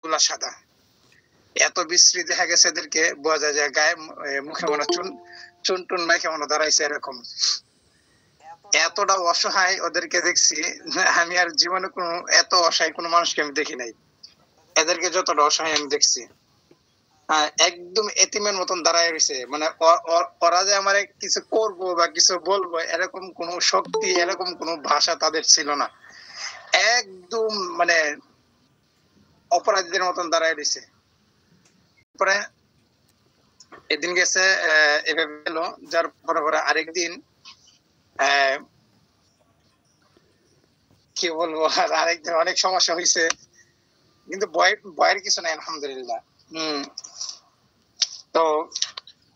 গুলা সাদা, এত বিশ্রী দেখা গেছে এদেরকে, বোঝা যায় গায়ে মুখে মনে চুন টুন মাইকে মনে দাঁড়াইছে এরকম। এতটা অসহায় ওদেরকে দেখছি, আমি আর জীবনে কোনো এত অসহায় কোনো মানুষকে আমি দেখি নাই। এদেরকে যতটা অসহায় আমি দেখছি, একদম এতিমের মতন দাঁড়ায় রয়েছে। মানে ওরা যে আমার কিছু করবো বা কিছু বলবো এরকম কোন শক্তি, এরকম কোন ভাষা তাদের ছিল না। একদম মানে অপরাধীদের মতন দাঁড়ায় রয়েছে। পরে এদিন গেছে এভাবে এলো, যার পরে পরে আরেকদিন কি বলবো, আরেকদিন অনেক সমস্যা হয়েছে, কিন্তু ভয়ের কিছু নাই আলহামদুলিল্লাহ। তো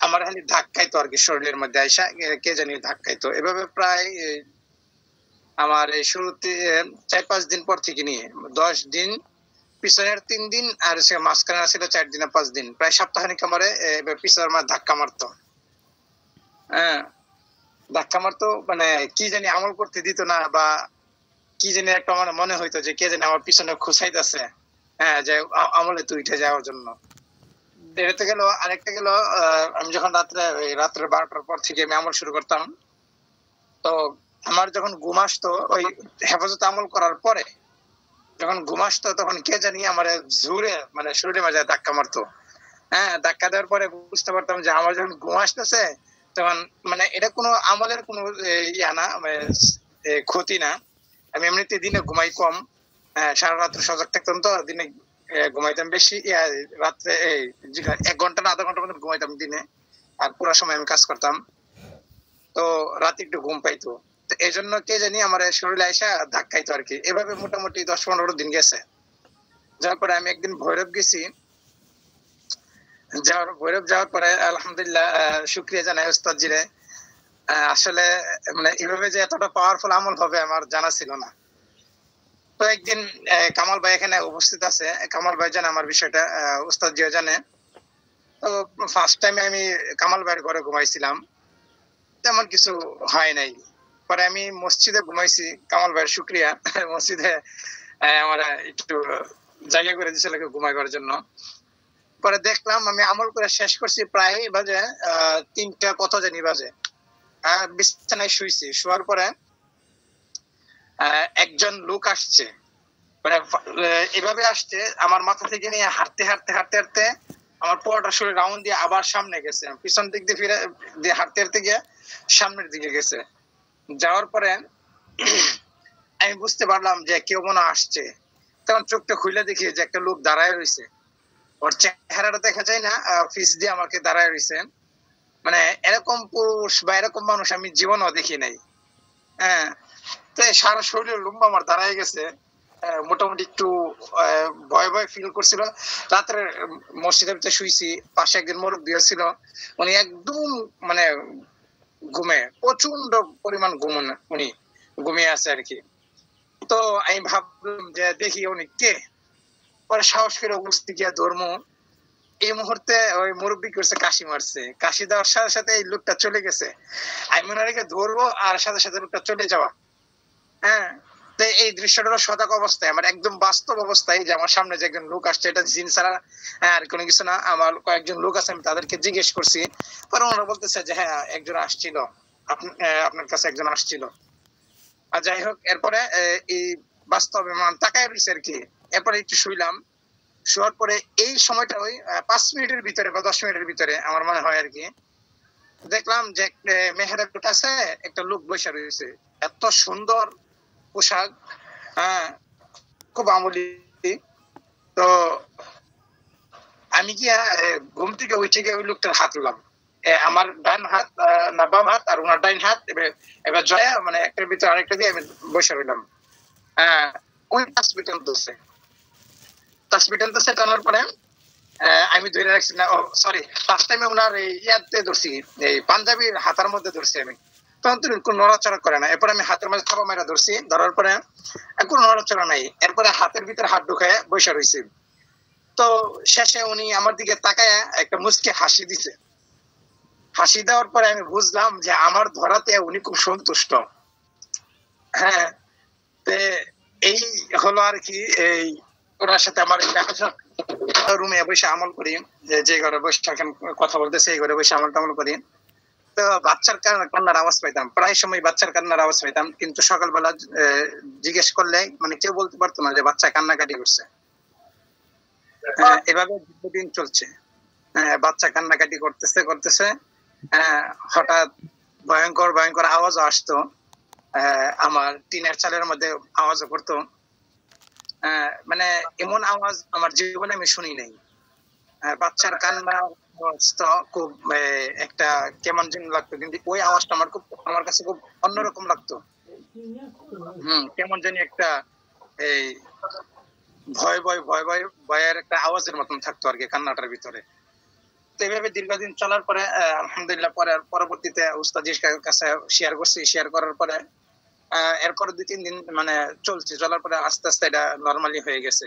আমার খালি ধাক্কাইতো আর কি শরীরের মধ্যে আইসা, কে জানি ধাক্কাইতো এভাবে প্রায় আমার এই শুরুতে 4-5 দিন পর থেকে নিয়ে 10 দিন, পিছনের 3 দিন আর সে মাঝখানে ছিল 4 দিন 5 দিন, প্রায় সপ্তাহখানিক আমারে পিছনের মাঝে ধাক্কা মারতো। ধাক্কা মারতো, মানে কি জানি আমল করতে দিত না, বা কি জানি একটা আমার মনে হইতো যে কে জানি আমার পিছনে খুঁচাইতেছে, যে আমলে তুই উঠে যাওয়ার জন্য। এটা গেল। আরেকটা গেল, আমি যখন রাত্রে 12টার পর থেকে আমি আমল শুরু করতাম, তো আমার যখন ঘুম আসতো ওই হেফাজত আমল করার পরে যখন ঘুম আসতো, তখন কে জানি আমার জোরে মানে শরীরে মাঝে ধাক্কা মারতো। ধাক্কা দেওয়ার পরে বুঝতে পারতাম যে আমার যখন ঘুম আসতেছে, তখন মানে এটা কোনো আমলের কোনো ইয়া না, ক্ষতি না। আমি এমনিতে দিনে ঘুমাই কম, সারা রাত্রে সজাগ থাকতাম, তো দিনে ঘুমাইতাম বেশি, রাত্রে 1 ঘন্টা না আধা ঘন্টার মতো ঘুমাইতাম দিনে, আর পুরো সময় আমি কাজ করতাম, তো রাতে একটু ঘুম পাইতো। তো এই জন্য কে জানি আমার শরীরে আইসা ধাক্কাইতো আর কি। এভাবে মোটামুটি 10-15 দিন গেছে। যার পরে আমি একদিন ভৈরব গেছি, ভৈরব যাওয়ার পরে আলহামদুলিল্লাহ শুকরিয়া জানাই ওস্তাদজিরে। আসলে মানে এভাবে যে এতটা পাওয়ারফুল আমল হবে আমার জানা ছিল না। তো একদিন কামাল ভাই এখানে উপস্থিত আছে, কামাল ভাই জানে আমার বিষয়টা, ওস্তাদজিও জানে। তো ফার্স্ট টাইমে আমি কামাল ভাইয়ের ঘরে ঘুমাইছিলাম, তেমন কিছু হয় নাই। পরে আমি মসজিদে ঘুমাইছি, কামাল ভাইয়ের শুকরিয়া, মসজিদে আমার একটু জায়গা করে দিয়েছিল ঘুমাইবার জন্য। পরে দেখলাম আমি আমল করে শেষ করছি, প্রায় বাজে 3টা কত জানি বাজে, বিছানায় শুইছি। শোয়ার পরে একজন লোক আসছে, মানে এভাবে আসছে, আমার মাথা থেকে নিয়ে হাঁটতে হাঁটতে হাঁটতে হাঁটতে আমার পুরোটা শরীর রাউন্ড দিয়ে আবার সামনে গেছে, পিছন দিক দিয়ে ফিরে দিয়ে হাঁটতে হাঁটতে গিয়ে সামনের দিকে গেছে। যাওয়ার পরে আমি বুঝতে পারলাম যে কেউ মনে আসছে। তখন চোখটা খুলে দেখি যে একটা লোক দাঁড়ায় রয়েছে, ওর চেহারাটা দেখা যায় না, ফিস দিয়ে আমাকে দাঁড়ায় রয়েছে। মানে এরকম পুরুষ বা এরকম মানুষ আমি জীবনেও দেখি নাই। তো সারা শরীরের লুম্বা আমার দাঁড়ায় গেছে। মোটামুটি একটু ভয় ভয় ফিল করছিল। রাত্রে মসজিদের ভিতরে শুইছি, পাশে একজন মুরব্বী ছিল, উনি একদম মানে ঘুমে, প্রচন্ড পরিমাণ উনি ঘুমিয়ে আছে আর কি। তো আমি ভাবলাম যে দেখি উনি কে। পরে সাহস করে উপস্থিত গিয়া ধর্ম, এই মুহূর্তে ওই মুরব্বী করছে কাশি মারছে, কাশি দেওয়ার সাথে সাথে এই লোকটা চলে গেছে। আমি মনে রেখে ধরবো আর সাথে সাথে লোকটা চলে যাওয়া। তো এই দৃশ্যটা সজাগ অবস্থায়, আমার একদম বাস্তব অবস্থায়, যে আমার সামনে যে একজন লোক আসছে, এটা জিন ছাড়া আর কোনো কিছু না। আমার কয়েকজন লোক আছে, আমি তাদেরকে জিজ্ঞেস করছি, পরে ওনারা বলতেছে যে হ্যাঁ একজন আসছিল, আপনার কাছে একজন আসছিল। আর যাই হোক, এরপরে এই বাস্তবে তাকায় রয়েছে আর কি। এরপরে একটু শুইলাম, শোয়ার পরে এই সময়টা ওই 5 মিনিটের ভিতরে বা 10 মিনিটের ভিতরে আমার মনে হয় আর কি, দেখলাম যে মেহরাবের কাছে একটা লোক বসে রয়েছে, এত সুন্দর পোশাক, খুব আমলি। তো আমি গিয়া ঘুম থেকে উঠে গিয়ে ওই লোকটার হাত নিলাম, আমার ডান হাত না বাম হাত আর ওনার ডাইন হাত, এবার জয়া মানে একটার ভিতরে আরেকটা দিয়ে আমি বসে রইলাম। ওই তাসবিহ টানতেছে, টানার পরে আমি ধরে রাখছি না, সরি, ফার্স্ট টাইমে ওনার ইয়াতে ধরছি, এই পাঞ্জাবির হাতার মধ্যে ধরছি আমি, তখন তো কোন নড়াচড়া করে না। এরপরে আমি হাতের মাঝে থাপা মেরা ধরছি, ধরার পরে কোনো নড়াচড়া নাই। এরপরে হাতের ভিতরে হাত ঢুকায় বসে রয়েছি। তো শেষে উনি আমার দিকে তাকায় একটা মুচকি হাসি দিছে। হাসি দেওয়ার পরে আমি বুঝলাম যে আমার ধরাতে উনি খুব সন্তুষ্ট। এই হলো আর কি, এই ওনার সাথে আমার রুমে বসে আমল করি, যে ঘরে বসে এখন কথা বলতেছে এই ঘরে বসে আমল করি। তো বাচ্চার কান্নার আওয়াজ পাইতাম, প্রায় সময় বাচ্চার কান্নার আওয়াজ পাইতাম, কিন্তু সকালবেলা জিজ্ঞেস করলে মানে কেউ বলতে পারতো না যে বাচ্চা কান্নাকাটি করছে। এভাবে দীর্ঘদিন চলছে। বাচ্চা কান্নাকাটি করতেছে হঠাৎ ভয়ঙ্কর আওয়াজ আসতো, আমার টিনের চালের মধ্যে আওয়াজও করতো। মানে এমন আওয়াজ আমার জীবনে আমি শুনি নাই। বাচ্চার কান্না খুব একটা কেমন যেন লাগতো, কিন্তু ওই আওয়াজটা আমার কাছে খুব অন্যরকম লাগতো। কেমন জানি একটা এই ভয়ের একটা আওয়াজের মতন থাকতো আর কি কান্নাটার ভিতরে। তো এইভাবে দীর্ঘদিন চলার পরে আলহামদুলিল্লাহ পরবর্তীতে উস্তাদের কাছে শেয়ার করার পরে এরপর 2-3 দিন মানে চলার পরে আস্তে আস্তে এটা নরমালি হয়ে গেছে।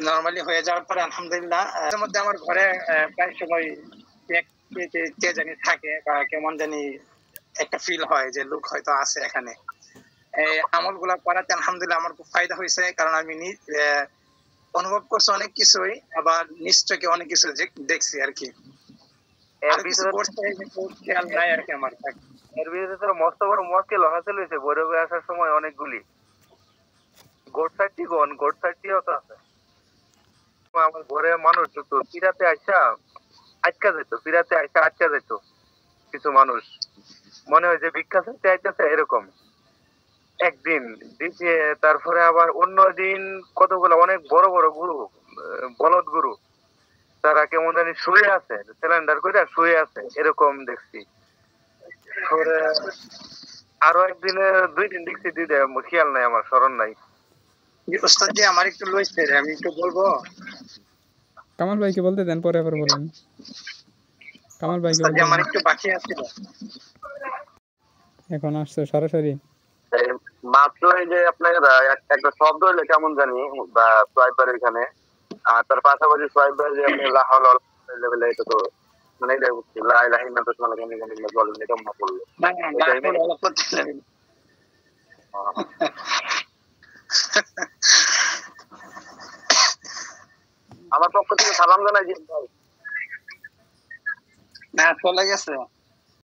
নরমালি হয়ে যাওয়ার পরে আলহামদুলিল্লাহ এর মধ্যে আমার ঘরে প্রায় সময় কে জানি থাকে বা কেমন জানি একটা ফিল হয় যে লোক হয়তো আছে এখানে। এই আমলগুলা করাতে আলহামদুলিল্লাহ আমার খুব ফায়দা হয়েছে, কারণ আমি অনুভব করছি অনেক কিছুই, আবার নিশ্চয়ই অনেক কিছু দেখছি আর কি। এর ভিতরে তো মস্ত বড় মুশকিল হাসিল হয়েছে বৈরবে আসার সময় অনেকগুলি গোটসাইটিও তো আছে। আমার ঘরে মানুষ ঢুকতো, পিরাতে আইসা আটকা যেত কিছু মানুষ, মনে হয় যে ভিক্ষা চাইতে আইতেছে এরকম। একদিন দ্বিতীয়, তারপরে আবার অন্য দিন কতগুলো অনেক বড় গুরু, বলদ গুরু, তারা কেমন জানি শুয়ে আছে, সিলিন্ডার করে শুয়ে আছে এরকম দেখছি। আরো একদিনে 2 দিন দেখছি, খেয়াল নাই, আমার স্মরণ নাই। আমার একটু লইছে, আমি একটু বলবো। কামাল ভাইকে বলতে দেন, পরে আবার বলেন। কামাল ভাইকে বলতে আমার একটু বাকি আছে, এখন আসছে সরাসরি। মাত্র এই যে আপনার একটা শব্দ হইলে কেমন জানি বা সোয়াইপার এখানে, আর তার পাশাপাশি সোয়াইপার যে আপনি লেভেলে, এটা তো মানে এটা বুঝছি লা ইলাহা ইল্লাল্লাহ মানে কেন বলেন এটা মনে পড়লো। আমার পক্ষ থেকে সালাম জানাই। না চলে গেছে।